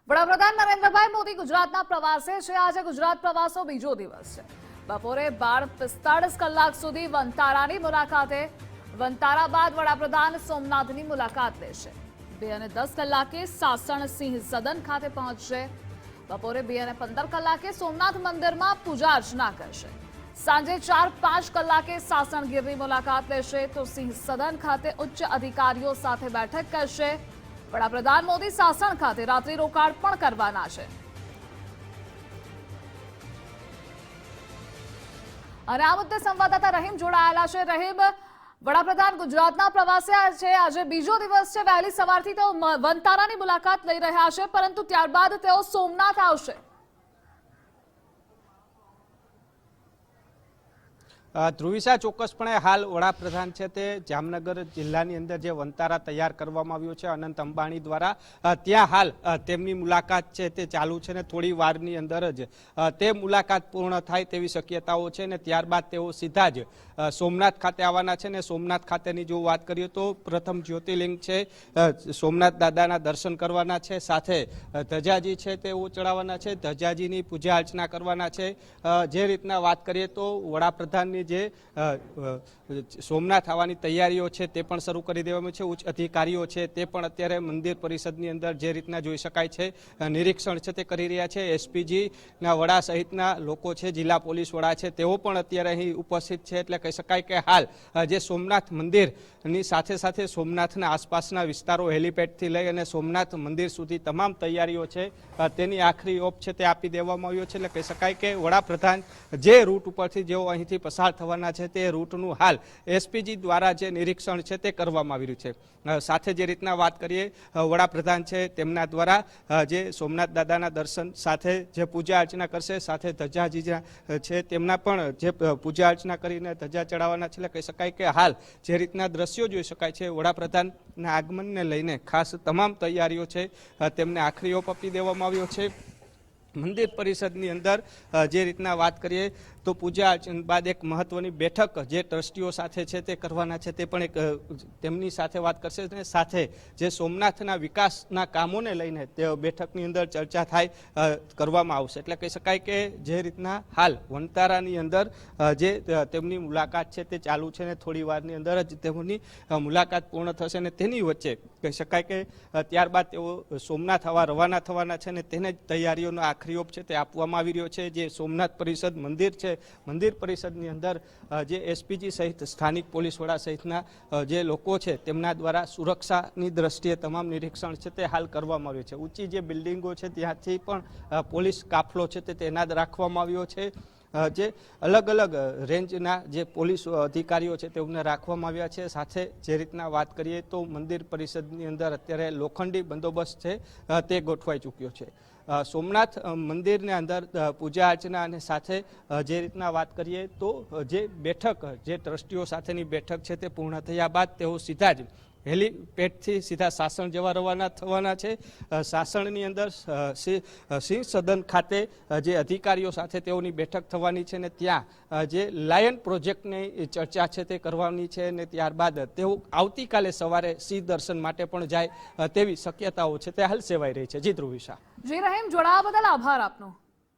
વડાપ્રધાન નરેન્દ્રભાઈ મોદી ગુજરાતના પ્રવાસે છે। આજે ગુજરાત પ્રવાસનો બીજો દિવસ છે। બપોરે 12:45 કલાક સુધી વનતારાની મુલાકાતે, વનતારા બાદ વડાપ્રધાન સોમનાથની મુલાકાત લેશે। 2:10 કલાકે સાસણ સિંહ સદન ખાતે પહોંચશે। બપોરે 2:15 કલાકે સોમનાથ મંદિરમાં પૂજા અર્ચના કરશે। સાંજે 4:05 કલાકે સાસણગીરની મુલાકાત લેશે તો સિંહ સદન ખાતે ઉચ્ચ અધિકારીઓ સાથે બેઠક કરશે। વડાપ્રધાન મોદી સાસણ ખાતે રાત્રિ રોકાણ પણ કરવાના છે। અને આ મુદ્દે સંવાદદાતા રહીમ જોડાયેલા છે। રહીમ, વડાપ્રધાન ગુજરાતના પ્રવાસે છે, આજે બીજો દિવસ છે। વહેલી સવારથી તેઓ વનતારાની મુલાકાત લઈ રહ્યા છે, પરંતુ ત્યારબાદ તેઓ સોમનાથ આવશે। ધ્રુવિશા, ચોક્કસપણે હાલ વડાપ્રધાન છે તે જામનગર જિલ્લાની અંદર જે વનતારા તૈયાર કરવામાં આવ્યું છે અનંત અંબાણી દ્વારા, ત્યાં હાલ તેમની મુલાકાત છે તે ચાલુ છે ને થોડી વારની અંદર જ તે મુલાકાત પૂર્ણ થાય તેવી શક્યતાઓ છે ને ત્યારબાદ તેઓ સીધા જ સોમનાથ ખાતે આવવાના છે। ને સોમનાથ ખાતેની જો વાત કરીએ તો પ્રથમ જ્યોતિર્લિંગ છે સોમનાથ દાદાના દર્શન કરવાના છે, સાથે ધજાજી છે તેઓ ચડાવવાના છે, ધજાજીની પૂજા અર્ચના કરવાના છે। જે રીતના વાત કરીએ તો વડાપ્રધાનની જે સોમનાથ આવવાની તૈયારીઓ છે તે પણ શરૂ કરી દેવામાં છે। ઉચ્ચ અધિકારીઓ છે તે પણ અત્યારે મંદિર પરિષદની અંદર જે રીતના જોઈ શકાય છે નિરીક્ષણ છે તે કરી રહ્યા છે। એસપીજીના વડા સહિતના લોકો છે, જિલ્લા પોલીસ વડા છે, તેઓ પણ અત્યારે અહીં ઉપસ્થિત છે। એટલે કહી શકાય કે હાલ જે સોમનાથ મંદિરની સાથે સાથે સોમનાથના આસપાસના વિસ્તારો, હેલીપેડથી લઈ અને સોમનાથ મંદિર સુધી તમામ તૈયારીઓ છે તેની આખરી ઓપ છે તે આપી દેવામાં આવ્યો છે। એટલે કહી શકાય કે વડાપ્રધાન જે રૂટ ઉપરથી જેઓ અહીંથી પસાર થવાના છે તે રૂટનું હાલ એસપીજી દ્વારા જે નિરીક્ષણ છે તે કરવામાં આવી રહ્યું છે। સાથે જે રીતના વાત કરીએ, વડાપ્રધાન છે તેમના દ્વારા જે સોમનાથ દાદાના દર્શન સાથે જે પૂજા અર્ચના કરશે, સાથે ધજાજી છે તેમના પણ જે પૂજા અર્ચના કરીને ધજા ચડાવવાના છે। એટલે કહી શકાય કે હાલ જે રીતના દ્રશ્યો જોઈ શકાય છે વડાપ્રધાનના આગમનને લઈને ખાસ તમામ તૈયારીઓ છે તેમને આખરી ઓપ આપી દેવામાં આવ્યો છે। મંદિર પરિષદની અંદર જે રીતના વાત કરીએ તો પૂજા અર્ચના બાદ એક મહત્વની બેઠક જે ટ્રસ્ટીઓ સાથે છે તે કરવાના છે, તે પણ એક તેમની સાથે વાત કરશે અને સાથે જે સોમનાથના વિકાસના કામોને લઈને તે બેઠકની અંદર ચર્ચા થાય કરવામાં આવશે। એટલે કહી શકાય કે જે રીતના હાલ વનતારાની અંદર જે તેમની મુલાકાત છે તે ચાલુ છે ને થોડી વારની અંદર જ તેમની મુલાકાત પૂર્ણ થશે અને તેની વચ્ચે કહી શકાય કે ત્યારબાદ તેઓ સોમનાથ આવવા રવાના થવાના છે અને તેને જ તૈયારીઓનો આખરી ઓપ છે તે આપવામાં આવી રહ્યો છે। જે સોમનાથ પરિષદ મંદિર છે, મંદિર પરિષદની અંદર જે એસપીજી સહિત સ્થાનિક પોલીસ વડા સહિતના જે લોકો છે તેમના દ્વારા સુરક્ષાની દ્રષ્ટિએ તમામ નિરીક્ષણ છે તે હાલ કરવામાં આવ્યું છે। ઊંચી જે બિલ્ડિંગો છે ત્યાંથી પણ પોલીસ કાફલો છે તે તૈનાત રાખવામાં આવ્યો છે। જે અલગ અલગ રેન્જના જે પોલીસ અધિકારીઓ છે તેમને રાખવામાં આવ્યા છે। સાથે જે રીતના વાત કરીએ તો મંદિર પરિષદની અંદર અત્યારે લોખંડી બંદોબસ્ત છે તે ગોઠવાઈ ચૂક્યો છે। સોમનાથ મંદિરની અંદર પૂજા અર્ચના અને સાથે જે રીતના વાત કરીએ તો જે બેઠક, જે ટ્રસ્ટીઓ સાથેની બેઠક છે તે પૂર્ણ થયા બાદ તેઓ સીધા જ હેલીપેડથી સીધા સાસણ જવા રવાના થવાના છે। સાસણની અંદર સિંહ સદન ખાતે જે અધિકારીઓ સાથે તેઓની બેઠક થવાની છે ને ત્યાં જે લાયન પ્રોજેક્ટની ચર્ચા છે તે કરવાની છે અને ત્યારબાદ તેઓ આવતીકાલે સવારે સિંહ દર્શન માટે પણ જાય તેવી શક્યતાઓ છે તે હાલ સેવાઈ રહી છે। જી ધ્રુવિશા। જી રહીમ, જોડાવા બદલ આભાર આપનો।